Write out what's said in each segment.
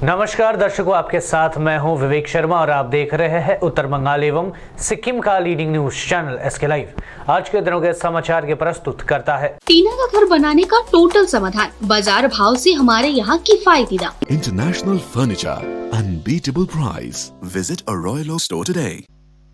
नमस्कार दर्शकों, आपके साथ मैं हूं विवेक शर्मा और आप देख रहे हैं उत्तर बंगाल एवं सिक्किम का leading news channel SK live. आज के दिनों के समाचार के प्रस्तुत करता है टीना का घर बनाने का टोटल समाधान, बाजार भाव से हमारे यहाँ किफायती दाम। International furniture, unbeatable price. Visit a royal oak store today.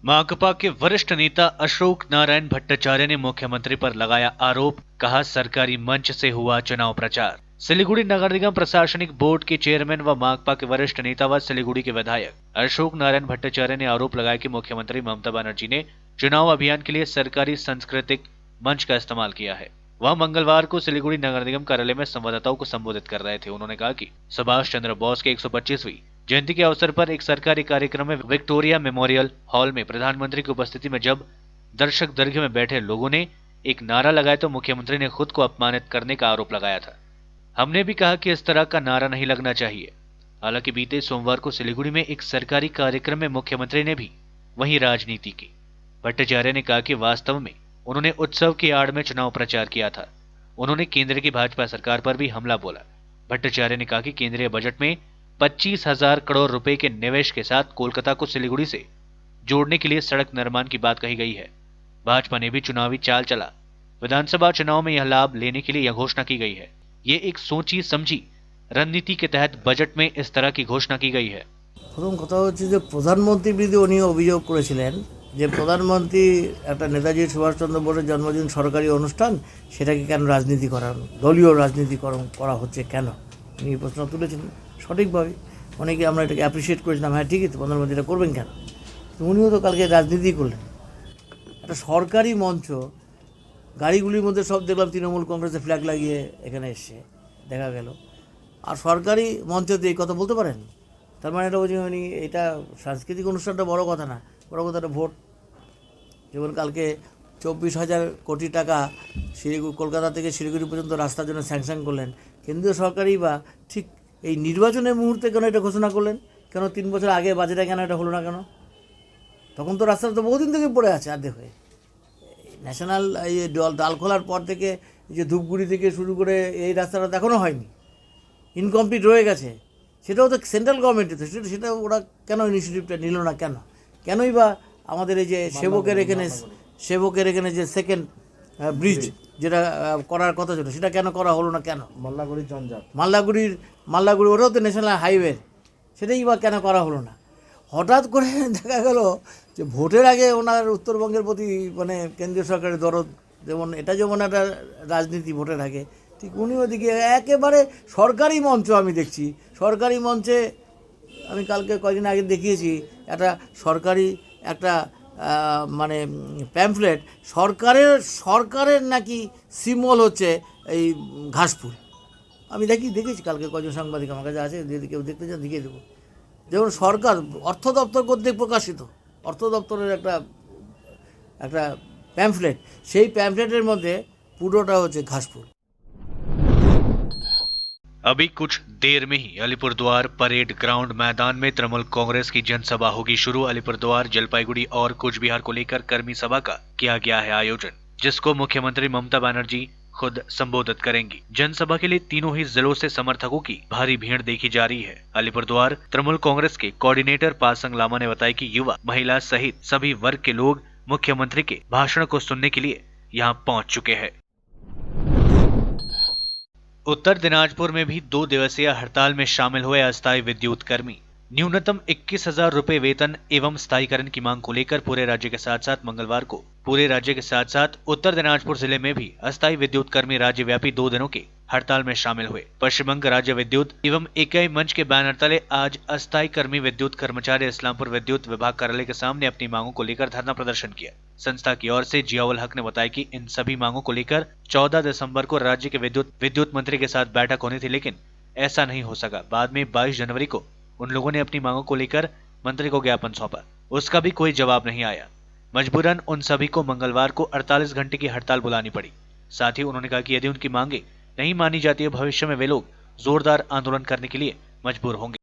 Makapa के वरिष्ठ नेता अशोक नारायण भट्टाचार्य ने मुख्यमंत्री पर लगाया आरोप, कहा सरकारी मंच से हुआ चुनाव प्रचार। सिलीगुड़ी नगर निगम प्रशासनिक बोर्ड के चेयरमैन व माकपा के वरिष्ठ नेता व सिलीगुड़ी के विधायक अशोक नारायण भट्टाचार्य ने आरोप लगाया कि मुख्यमंत्री ममता बनर्जी ने चुनाव अभियान के लिए सरकारी सांस्कृतिक मंच का इस्तेमाल किया है। वह मंगलवार को सिलीगुड़ी नगर निगम कार्यालय में संवाददाताओं को संबोधित कर रहे थे। उन्होंने कहा कि सुभाष चंद्र बोस के 125वीं जयंती के अवसर पर एक सरकारी कार्यक्रम में विक्टोरिया मेमोरियल हॉल में प्रधानमंत्री की उपस्थिति में जब दर्शक दीर्घ में बैठे लोगों ने एक नारा लगाया तो मुख्यमंत्री ने खुद को अपमानित करने का आरोप लगाया था। हमने भी कहा कि इस तरह का नारा नहीं लगना चाहिए। हालांकि बीते सोमवार को सिलीगुड़ी में एक सरकारी कार्यक्रम में मुख्यमंत्री ने भी वहीं राजनीति की। भट्टाचार्य ने कहा कि वास्तव में उन्होंने उत्सव की आड़ में चुनाव प्रचार किया था। उन्होंने केंद्र की भाजपा सरकार पर भी हमला बोला। भट्टाचार्य ने कहा कि केंद्रीय बजट में 25,000 करोड़ रुपए के निवेश के साथ कोलकाता को सिलीगुड़ी से जोड़ने के लिए सड़क निर्माण की बात कही गई है। भाजपा ने भी चुनावी चाल चला। विधानसभा चुनाव में यह लाभ लेने के लिए यह घोषणा की गई है। ये एक सोची समझी रणनीति के तहत बजट में इस तरह की घोषणा की गई है। প্রথম কথা হচ্ছে যে প্রধানমন্ত্রীর বিরুদ্ধে উনি অভিযোগ করেছিলেন যে প্রধানমন্ত্রী একটা নেতাজি সুভাষচন্দ্র বোসের জন্মদিন সরকারি অনুষ্ঠান, সেটাকে কেন রাজনীতি করানো, দলীয় রাজনীতিকরণ করা হচ্ছে কেন, উনি এই প্রশ্ন তুলেছেন সঠিকভাবে। অনেকে আমরা এটাকে অ্যাপ্রিসিয়েট করেছিলাম, হ্যাঁ ঠিকই তো, প্রধানমন্ত্রী এটা করবেন কেন। তো উনিও তো কালকে রাজনীতি করলেন। একটা সরকারি মঞ্চ, গাড়িগুলির মধ্যে সব দেখলাম তৃণমূল কংগ্রেসের ফ্ল্যাগ লাগিয়ে এখানে এসছে দেখা গেল, আর সরকারি মঞ্চতে এই কথা বলতে পারেন। তার মানে এটা বলছি উনি, এটা সাংস্কৃতিক অনুষ্ঠানটা বড় কথা না, বড় কথাটা ভোট। যেমন কালকে 24,000 কোটি টাকা শিলিগুড়ি, কলকাতা থেকে শিলিগুড়ি পর্যন্ত রাস্তার জন্য স্যাংশন করলেন কেন্দ্রীয় সরকারই, বা ঠিক এই নির্বাচনের মুহূর্তে কেন এটা ঘোষণা করলেন, কেন 3 বছর আগে বাজেটে কেন এটা হলো না কেন? তখন তো রাস্তাটা তো বহুদিন থেকে পড়ে আছে আর্ধেক হয়ে। ন্যাশনাল এই ডাল খোলার পর থেকে এই যে ধূপগুড়ি থেকে শুরু করে এই রাস্তাটা এখনও হয়নি, ইনকমপ্লিট রয়ে গেছে। সেটাও তো সেন্ট্রাল গভর্নমেন্টের, তো সেটা ওরা কেন ইনিশিয়েটিভটা নিল না কেন? কেনই বা আমাদের এই যে সেবকের এখানে যে সেকেন্ড ব্রিজ যেটা করার কথা ছিল সেটা কেন করা হলো না কেন? মাল্লাগুড়ির জঞ্জাট, মাল্লাগুড়ি ওটাও তো ন্যাশনাল হাইওয়ে, সেটাই বা কেন করা হলো না? হঠাৎ করে দেখা গেল যে ভোটের আগে ওনার উত্তরবঙ্গের প্রতি মানে কেন্দ্রীয় সরকারের দরদ, যেমন এটা যেমন একটা রাজনীতি ভোটের আগে, ঠিক উনি ওদিকে একেবারে সরকারি মঞ্চ আমি দেখছি। সরকারি মঞ্চে আমি কালকে কয়েকদিন আগে দেখিয়েছি একটা সরকারি একটা মানে প্যাম্পলেট, সরকারের নাকি সিম্বল হচ্ছে এই ঘাসফুল। আমি দেখেছি কালকে কয়েকজন সাংবাদিক আমার কাছে আছে, যদি কেউ দেখতে চান দেখিয়ে দেবো। যেমন সরকার অর্থ দপ্তর কর্তৃক প্রকাশিত অর্থ দপ্তরের একটা প্যাম্পলেট, সেই প্যাম্পলেটের মধ্যে পুরোটা হচ্ছে ঘাসফুল। अभी कुछ देर में ही अलीपुरद्वार परेड ग्राउंड मैदान में तृणमूल कांग्रेस की जनसभा होगी शुरू। अलीपुरद्वार, जलपाईगुड़ी और कुछ बिहार को लेकर कर्मी सभा का किया गया है आयोजन, जिसको मुख्यमंत्री ममता बनर्जी खुद संबोधित करेंगी। जनसभा के लिए तीनों ही जिलों से समर्थकों की भारी भीड़ देखी जा रही है। अलीपुरद्वार तृणमूल कांग्रेस के कोऑर्डिनेटर पासंग लामा ने बताया कि युवा, महिला सहित सभी वर्ग के लोग मुख्यमंत्री के भाषण को सुनने के लिए यहाँ पहुँच चुके हैं। उत्तर दिनाजपुर में भी 2 दिवसीय हड़ताल में शामिल हुए अस्थायी विद्युत कर्मी। न्यूनतम 21,000 रुपए वेतन एवं स्थायीकरण की मांग को लेकर पूरे राज्य के साथ साथ मंगलवार को पूरे राज्य के साथ साथ उत्तर दिनाजपुर जिले में भी अस्थायी विद्युत कर्मी राज्यव्यापी 2 दिनों के हड़ताल में शामिल हुए। पश्चिम बंग राज्य विद्युत एवं इकाई मंच के बैनर तले आज अस्थायी कर्मी विद्युत कर्मचारी इस्लामपुर विद्युत विभाग कार्यालय के सामने अपनी मांगों को लेकर धरना प्रदर्शन किया। संस्था की ओर से जियाउल हक ने बताया कि इन सभी मांगों को लेकर 14 दिसंबर को राज्य के विद्युत मंत्री के साथ बैठक होनी थी, लेकिन ऐसा नहीं हो सका। बाद में 22 जनवरी को उन लोगों ने अपनी मांगों को लेकर मंत्री को ज्ञापन सौंपा, उसका भी कोई जवाब नहीं आया। मजबूरन उन सभी को मंगलवार को 48 घंटे की हड़ताल बुलानी पड़ी। साथ ही उन्होंने कहा कि यदि उनकी मांगे नहीं मानी जाती है, भविष्य में वे लोग जोरदार आंदोलन करने के लिए मजबूर होंगे।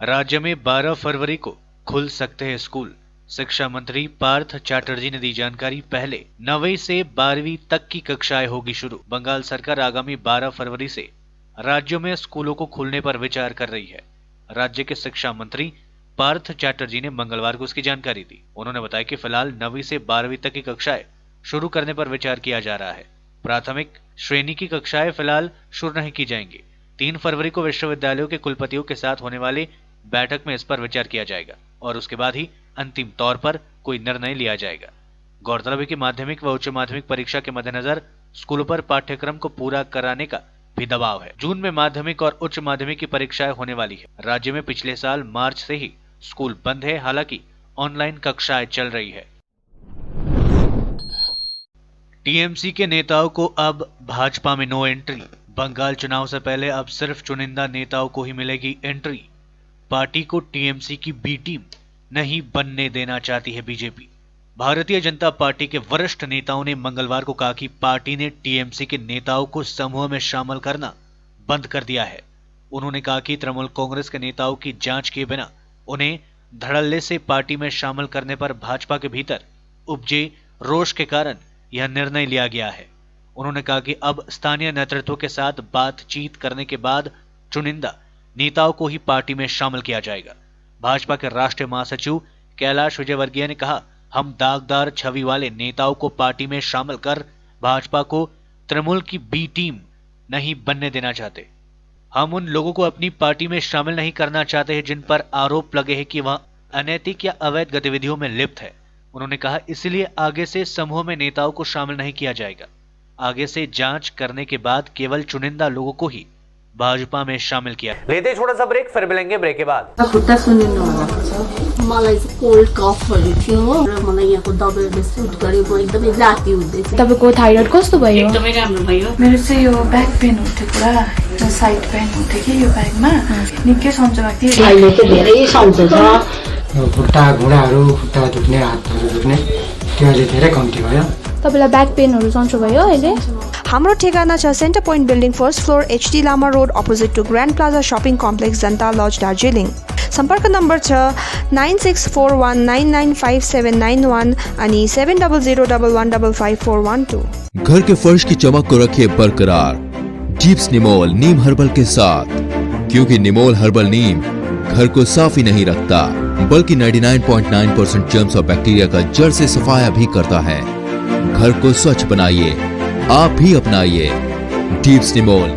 राज्य में 12 फरवरी को खुल सकते हैं स्कूल। शिक्षा मंत्री पार्थ चैटर्जी ने दी जानकारी। पहले 9वीं से 12वीं तक की कक्षाएं होगी शुरू। बंगाल सरकार आगामी 12 फरवरी से राज्यों में स्कूलों को खोलने पर विचार कर रही है। राज्य के शिक्षा मंत्री पार्थ चैटर्जी ने मंगलवार को इसकी जानकारी दी। उन्होंने बताया कि फिलहाल 9वीं से 12वीं तक की कक्षाएं शुरू करने पर विचार किया जा रहा है। प्राथमिक श्रेणी की कक्षाएं फिलहाल शुरू नहीं की जाएंगी। 3 फरवरी को विश्वविद्यालयों के कुलपतियों के साथ होने वाली बैठक में इस पर विचार किया जाएगा और उसके बाद ही अंतिम तौर पर कोई निर्णय लिया जाएगा। गौरतलब है कि माध्यमिक व उच्च माध्यमिक परीक्षा के मद्देनजर स्कूलों पर पाठ्यक्रम को पूरा कराने का भी दबाव है। जून में माध्यमिक और उच्च माध्यमिक की परीक्षाएं होने वाली है। राज्य में पिछले साल मार्च से ही स्कूल बंद है, हालांकि ऑनलाइन कक्षाएं चल रही है। टीएमसी के नेताओं को अब भाजपा में नो एंट्री। बंगाल चुनाव से पहले अब सिर्फ चुनिंदा नेताओं को ही मिलेगी एंट्री। पार्टी को टीएमसी की बी टीम नहीं बनने देना चाहती है बीजेपी। भारतीय जनता पार्टी के वरिष्ठ नेताओं ने मंगलवार को कहा कि पार्टी ने टीएमसी के नेताओं को समूह में शामिल करना बंद कर दिया है। उन्होंने कहा कि तृणमूल कांग्रेस के नेताओं की जांच किए बिना उन्हें धड़ल्ले से पार्टी में शामिल करने पर भाजपा के भीतर उपजे रोष के कारण यह निर्णय लिया गया है। उन्होंने कहा कि अब स्थानीय नेतृत्व के साथ बातचीत करने के बाद चुनिंदा नेताओं को ही पार्टी में शामिल किया जाएगा। भाजपा के राष्ट्रीय महासचिव कैलाश विजयवर्गीय ने कहा, हम दागदार छवि वाले नेताओं को पार्टी में शामिल कर भाजपा को तृणमूल की बी टीम नहीं बनने देना चाहते। हम उन लोगों को अपनी पार्टी में शामिल नहीं करना चाहते हैं जिन पर आरोप लगे हैं कि वह अनैतिक या अवैध गतिविधियों में लिप्त है। उन्होंने कहा, इसलिए आगे से समूह में नेताओं को शामिल नहीं किया जाएगा। आगे से जांच करने के बाद केवल चुनिंदा लोगों को ही भाजपा में शामिल किया। लेते छोटा सा ब्रेक, फिर मिलेंगे ब्रेक के बाद। मलाई चाहिँ कोल्ड कफहरू थियो र मलाई यहाँको दबाईले सुट गर्यो। म एकदमै जाती हुँदै थिएँ। तपाईको थाइरोइड कस्तो भयो? एकदमै राम्रो भयो। मेरो चाहिँ यो ब्याक पेन हुन्थ्यो पुरा, यो साइड पेन हुन्थ्यो कि यो ब्याकमा निकै सन्चो भएको थियो। अहिले चाहिँ धेरै सन्चो छ। खुट्टा घुँडाहरू, खुट्टा दुख्ने, हातहरू दुख्ने त्यो अहिले धेरै कम्ती भयो। तपाईलाई ब्याक पेनहरू सन्चो भयो अहिले? हाम्रो ठेगाना छ centre point building first floor HD Lama road opposite to grand plaza shopping complex Janata lodge Darjeeling. सम्पर्क नम्बर छ 9641995791 अनि 7001155412। घर के फर्श की चमक को रखिए बरकरार जीप्स निमोल नीम हर्बल के साथ, क्योंकि निमोल हर्बल नीम घर को साफ ही नहीं रखता बल्कि 99.9% जर्म्स और बैक्टीरिया का जड़ से सफाया भी करता है। घर को स्वच्छ बनाइए, आप भी अपनाइए डीप्स निमोल।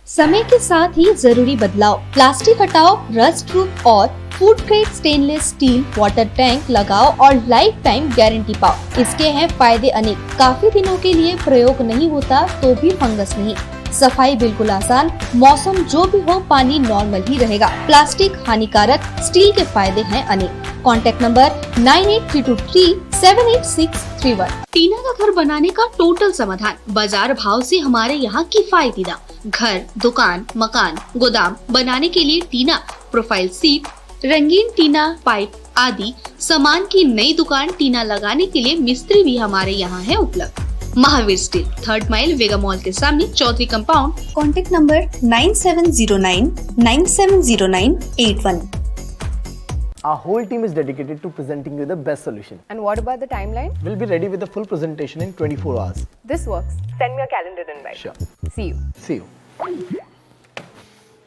समय के साथ ही जरूरी बदलाव। प्लास्टिक हटाओ, रस्ट प्रूफ और food grade stainless still water tank लगाओ और लाइफ टाइम गारंटी पाओ। इसके हैं फायदे अनेक। काफी दिनों के लिए प्रयोग नहीं होता तो भी फंगस नहीं। सफाई बिल्कुल आसान। मौसम जो भी हो, पानी नॉर्मल ही रहेगा। प्लास्टिक हानिकारक, स्टील के फायदे हैं अनेक। Contact number 9832378631। टीना का घर बनाने का टोटल समाधान। बाजार भाव से हमारे यहाँ किफायती दाम। घर, दुकान, मकान, गोदाम बनाने के लिए टीना, प्रोफाइल सीट, रंगीन टीना, पाइप आदि सामान की नई दुकान टीना लगाने के लिए मिस्त्री भी हमारे यहाँ है उपलब्ध। Mahavir steel, 3rd mile Vega mall के सामने, Chaudhary compound. Contact number 9709970981। Our whole team is dedicated to presenting you the best solution. And what about the timeline? We'll be ready with the full presentation in 24 hours. This works. Send me a calendar invite. Sure. See you. See you.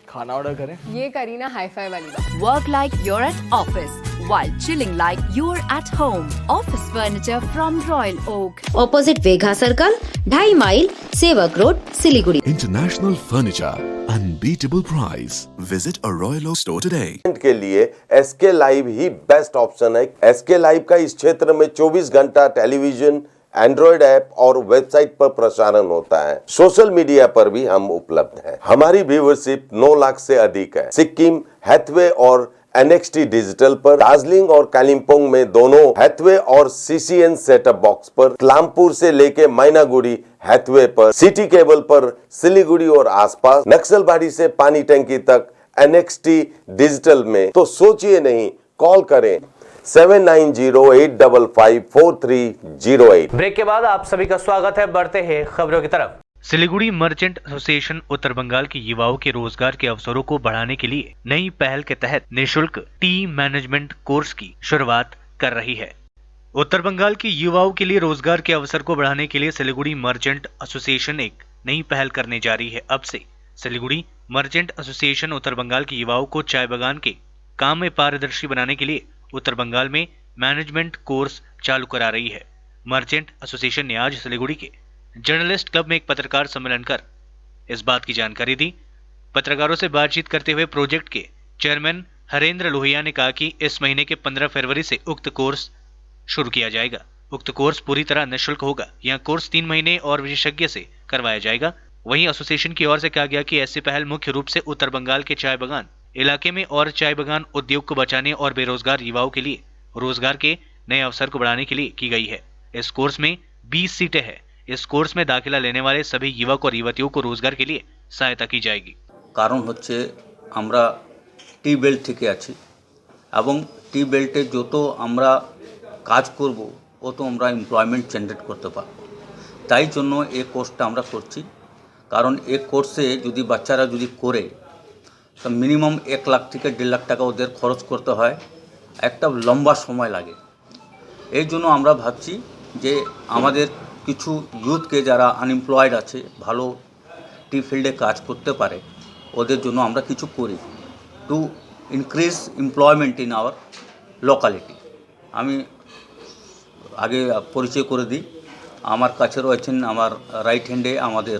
खाना order करें? ये Kareena hi-fi वाली बात। Work like you're at office while chilling like you're at home. Office furniture from Royal Oak. Opposite Vegha Circle, 2.5 mile, सेवक road, Siliguri. International Furniture, unbeatable price. Visit a Royal Oak store today. के लिए SK live ही best option है। SK live का इस क्षेत्र में 24 घंटा television, Android app और वेबसाइट पर प्रसारण होता है। सोशल मीडिया पर भी हम उपलब्ध हैं। हमारी व्यूवरशिप 9 लाख से अधिक है। सिक्किम, हैथवे और NXT डिजिटल पर, दार्जिलिंग और कालिम्पोंग में दोनों हैथवे और CCN सेटअप बॉक्स पर, क्लामपुर से लेके मैनागुड़ी हैथवे पर, सिटी केबल पर, सिलीगुड़ी और आसपास, नक्सलबाड़ी से पानी टंकी तक NXT डिजिटल में। तो सोचिए नहीं, कॉल करें 7908554308। ब्रेक के बाद आप सभी का स्वागत है। बढ़ते हैं खबरों की तरफ। सिलीगुड़ी मर्चेंट एसोसिएशन उत्तर बंगाल के युवाओं के रोजगार के अवसरों को बढ़ाने के लिए नई पहल के तहत निःशुल्क टी मैनेजमेंट कोर्स की शुरुआत कर रही है। उत्तर बंगाल की युवाओं के लिए रोजगार के अवसर को बढ़ाने के लिए सिलीगुड़ी मर्चेंट एसोसिएशन एक नई पहल करने जा रही है। अब से सिलीगुड़ी मर्चेंट एसोसिएशन उत्तर बंगाल के युवाओं को चाय बागान के काम में पारदर्शी बनाने के लिए उत्तर बंगाल में मैनेजमेंट कोर्स चालू करा रही है। मर्चेंट एसोसिएशन ने आज सिलीगुड़ी के जर्नलिस्ट क्लब में एक पत्रकार सम्मेलन कर इस बात की जानकारी दी। पत्रकारों से बातचीत करते हुए प्रोजेक्ट के चेयरमैन हरेंद्र लोहिया ने कहा कि इस महीने के 15 फरवरी से उक्त कोर्स शुरू किया जाएगा। उक्त कोर्स पूरी तरह निःशुल्क होगा। यह कोर्स 3 महीने और विशेषज्ञ से करवाया जाएगा। वहीं एसोसिएशन की ओर से कहा गया कि ऐसी पहल मुख्य रूप से उत्तर बंगाल के चाय बागान इलाके में और चाय बागान उद्योग को बचाने और बेरोजगार युवाओं के लिए रोजगार के नए अवसर को बढ़ाने के लिए की गई है। इस कोर्स में 20 सीटें हैं। इस कोर्स में दाखिला लेने वाले सभी युवक और युवतियों को रोजगार के लिए सहायता की जाएगी। कारण হচ্ছে আমরা টি বেল্ট থেকে আছি এবং টি বেল্টে যত আমরা কাজ করব তত আমরা এমপ্লয়মেন্ট জেনারেট করতে পারব। তাই জন্য এই কোর্সটা আমরা করছি। কারণ এই কোর্সে যদি বাচ্চারা যদি করে তো মিনিমাম 1 লাখ থেকে 1.5 লাখ টাকা ওদের খরচ করতে হয়, একটা লম্বা সময় লাগে। এই জন্য আমরা ভাবছি যে আমাদের কিছু ইউথকে যারা আনএমপ্লয়েড আছে, ভালো টি ফিল্ডে কাজ করতে পারে, ওদের জন্য আমরা কিছু করি to increase employment in our locality. আমি আগে পরিচয় করে দিই। আমার কাছে রয়েছেন আমার রাইট হ্যান্ডে আমাদের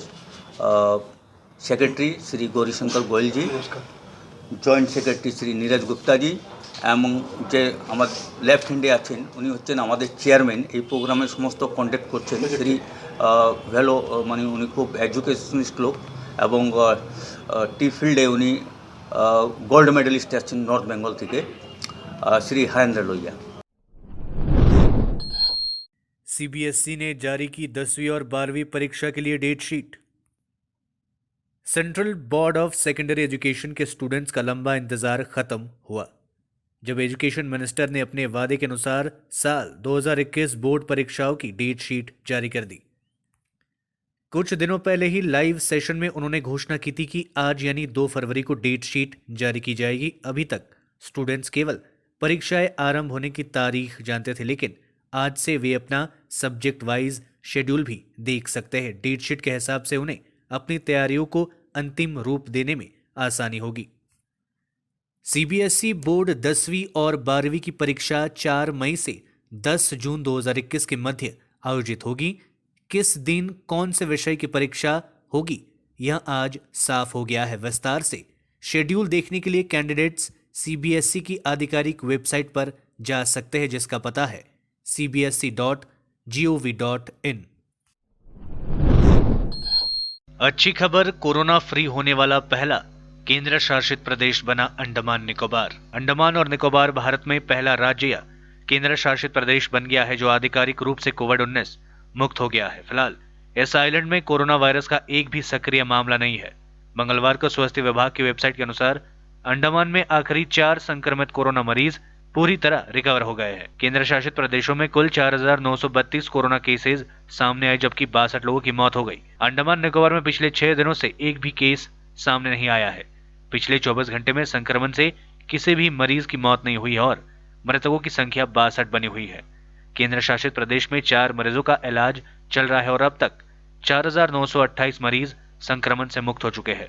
secretary Shri Gaurishankar Goelji, joint secretary Shri Neeraj Guptaji এবং যে আমার লেফট হ্যান্ডে আছেন উনি হচ্ছেন আমাদের চেয়ারম্যান। এই প্রোগ্রামের সমস্ত কন্ডাক্ট করছেন শ্রী ভ্যালো, মানে উনি খুব এডুকেশনিস্ট লোক এবং টি ফিল্ডে উনি গোল্ড মেডেলিস্ট আছেন নর্থ বেঙ্গল থেকে, শ্রী হরেন্দ্র লোহিয়া। सीबीएसई ने जारी की 10वीं और 12वीं परीक्षा के लिए date sheet. Central board of secondary education के स्टूडेंट्स का लंबा इंतजार खत्म हुआ जब एजुकेशन मिनिस्टर ने अपने वादे के अनुसार साल 2021 बोर्ड परीक्षाओं की डेट शीट जारी कर दी। कुछ दिनों पहले ही लाइव सेशन में उन्होंने घोषणा की थी कि आज यानी 2 फरवरी को डेट शीट जारी की जाएगी। अभी तक स्टूडेंट्स केवल परीक्षाएं आरंभ होने की तारीख जानते थे, लेकिन आज से वे अपना सब्जेक्ट वाइज शेड्यूल भी देख सकते हैं। डेट शीट के हिसाब से उन्हें अपनी तैयारियों को अंतिम रूप देने में आसानी होगी। सीबीएसई बोर्ड 10वीं और 12वीं की परीक्षा 4 मई से 10 जून 2021 के मध्य आयोजित होगी। किस दिन कौन से विषय की परीक्षा होगी यह आज साफ हो गया है। विस्तार से शेड्यूल देखने के लिए कैंडिडेट्स सीबीएसई की आधिकारिक वेबसाइट पर जा सकते हैं, जिसका पता है cbsc.gov.in। अच्छी खबर, कोरोना फ्री होने वाला पहला केंद्र शासित प्रदेश बना अंडमान निकोबार। अंडमान और निकोबार भारत में पहला राज्य या केंद्र शासित प्रदेश बन गया है जो आधिकारिक रूप से कोविड-19 मुक्त हो गया है। फिलहाल इस आइलैंड में कोरोना वायरस का एक भी सक्रिय मामला नहीं है। मंगलवार को स्वास्थ्य विभाग की वेबसाइट के अनुसार अंडमान में आखिरी 4 संक्रमित कोरोना मरीज पूरी तरह रिकवर हो गए हैं। केंद्र शासित प्रदेशों में कुल 4,932 कोरोना केसेस सामने आए, जबकि 62 लोगों की मौत हो गई। अंडमान निकोबार में पिछले 6 दिनों से एक भी केस सामने नहीं आया है। पिछले 24 घंटे में संक्रमण से किसी भी मरीज की मौत नहीं हुई है और मृतकों की संख्या 62 बनी हुई है। केंद्र शासित प्रदेश में 4 मरीजों का इलाज चल रहा है और अब तक 4,928 मरीज संक्रमण से मुक्त हो चुके हैं।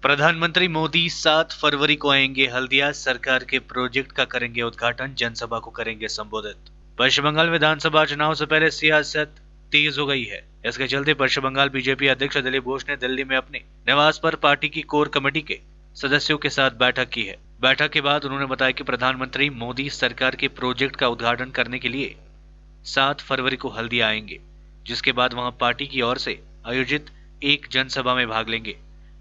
प्रधानमंत्री मोदी 7 फरवरी को आएंगे हल्दिया, सरकार के प्रोजेक्ट का करेंगे उद्घाटन, जनसभा को करेंगे संबोधित। पश्चिम बंगाल विधानसभा चुनाव से पहले सियासत तेज हो गई है। इसके चलते पश्चिम बंगाल बीजेपी अध्यक्ष दिलीप घोष ने दिल्ली में अपने निवास पर पार्टी की कोर कमेटी के सदस्यों के साथ बैठक की है। बैठक के बाद उन्होंने बताया कि प्रधानमंत्री मोदी सरकार के प्रोजेक्ट का उद्घाटन करने के लिए 7 फरवरी को हल्दिया आएंगे, जिसके बाद वहां पार्टी की ओर से आयोजित एक जनसभा में भाग लेंगे,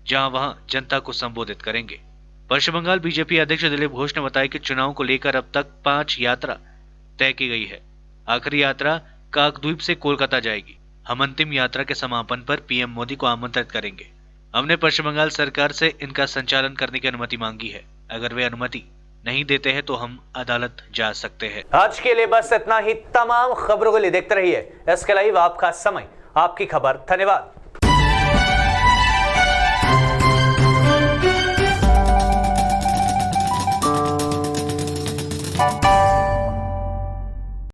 जहां वहां जनता को संबोधित करेंगे। पश्चिम बंगाल बीजेपी अध्यक्ष दिलीप घोष ने बताया कि चुनाव को लेकर अब तक 5 यात्रा तय की गई है। आखिरी यात्रा काकद्वीप से कोलकाता जाएगी। हम अंतिम यात्रा के समापन पर पीएम मोदी को आमंत्रित करेंगे। हमने पश्चिम बंगाल सरकार से इनका संचालन करने की अनुमति मांगी है। अगर वे अनुमति नहीं देते हैं तो हम अदालत जा सकते हैं। आज के लिए बस इतना ही। तमाम खबरों के लिए देखते रहिए SK लाइव, आपका समय आपकी खबर। धन्यवाद।